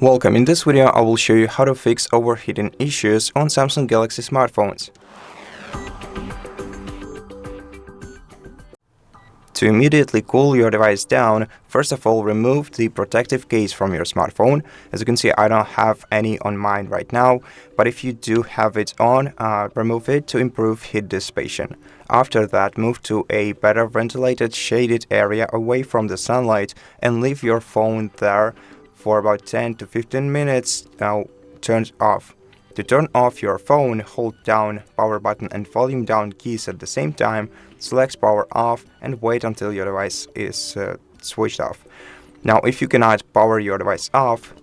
Welcome. In this video, I will show you how to fix overheating issues on Samsung Galaxy smartphones. To immediately cool your device down, first of all, remove the protective case from your smartphone. As you can see, I don't have any on mine right now, but if you do have it on, remove it to improve heat dissipation. After that, move to a better ventilated, shaded area away from the sunlight and leave your phone there for about 10 to 15 minutes now turned off. To turn off your phone, hold down power button and volume down keys at the same time, select power off and wait until your device is switched off. Now if you cannot power your device off,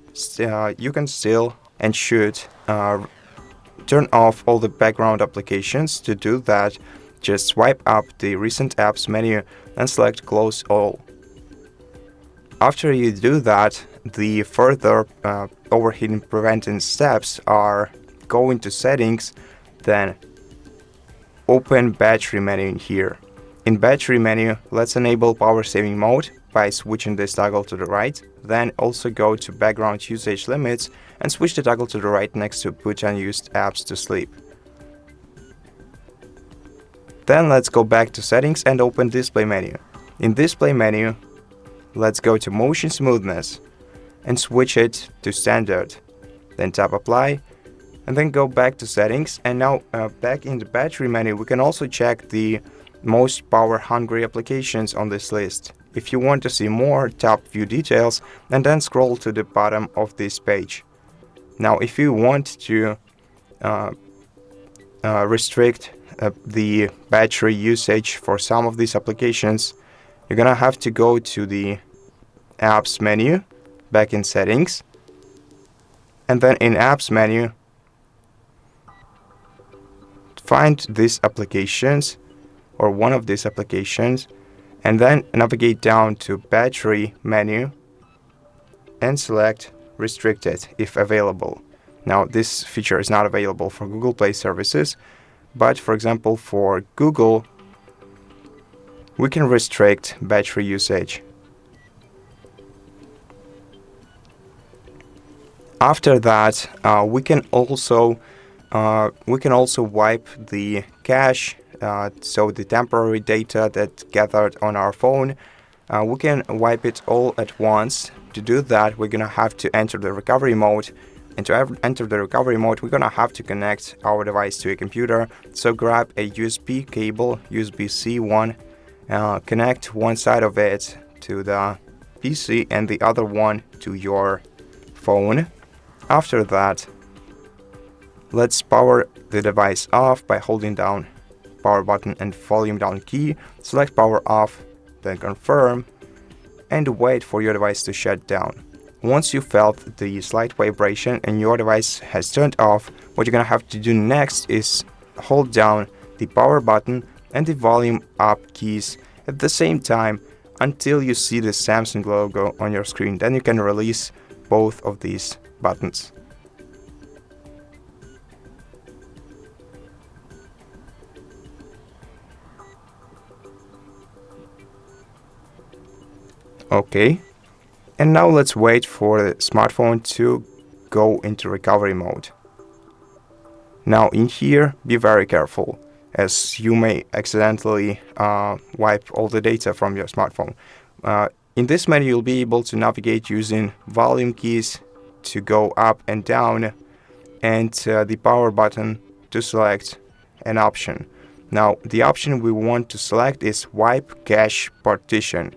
you can still and should turn off all the background applications. To do that, just swipe up the recent apps menu and select close all. After you do that, the further overheating preventing steps are go into settings, then open battery menu in here. In battery menu, let's enable power saving mode by switching this toggle to the right, then also go to background usage limits and switch the toggle to the right next to put unused apps to sleep. Then let's go back to settings and open display menu. In display menu, let's go to Motion Smoothness and switch it to standard. Then tap apply and then go back to settings, and now back in the battery menu we can also check the most power hungry applications on this list. If you want to see more, tap view details and then scroll to the bottom of this page. Now if you want to restrict the battery usage for some of these applications, you're gonna have to go to the apps menu back in settings, and then in apps menu find these applications or one of these applications and then navigate down to battery menu and select restricted if available. Now this feature is not available for Google Play services, but for example for Google we can restrict battery usage. After that, we can also wipe the cache, so the temporary data that gathered on our phone. We can wipe it all at once. To do that, we're gonna have to enter the recovery mode, and to enter the recovery mode, we're gonna have to connect our device to a computer. So grab a USB cable, USB-C one, connect one side of it to the PC and the other one to your phone. After that, let's power the device off by holding down power button and volume down key, select power off, then confirm, and wait for your device to shut down. Once you felt the slight vibration and your device has turned off, what you're gonna have to do next is hold down the power button and the volume up keys at the same time until you see the Samsung logo on your screen. Then you can release both of these buttons. Okay, and now let's wait for the smartphone to go into recovery mode. Now in here, be very careful, as you may accidentally wipe all the data from your smartphone. In this menu, you'll be able to navigate using volume keys to go up and down, and the power button to select an option. Now the option we want to select is wipe cache partition.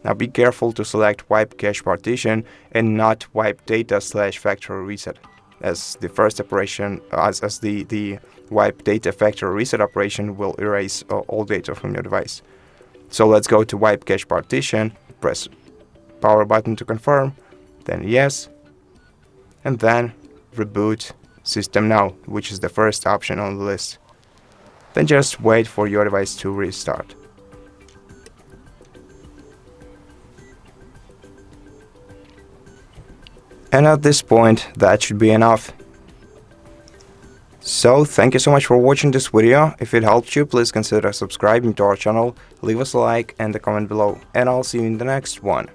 Now be careful to select wipe cache partition and not wipe data / factory reset, as the first operation, as the wipe data factory reset operation will erase all data from your device. So let's go to wipe cache partition, press power button to confirm, then yes, and then reboot system now, which is the first option on the list. Then just wait for your device to restart. And at this point, that should be enough. So, thank you so much for watching this video. If it helped you, please consider subscribing to our channel, leave us a like and a comment below, and I'll see you in the next one.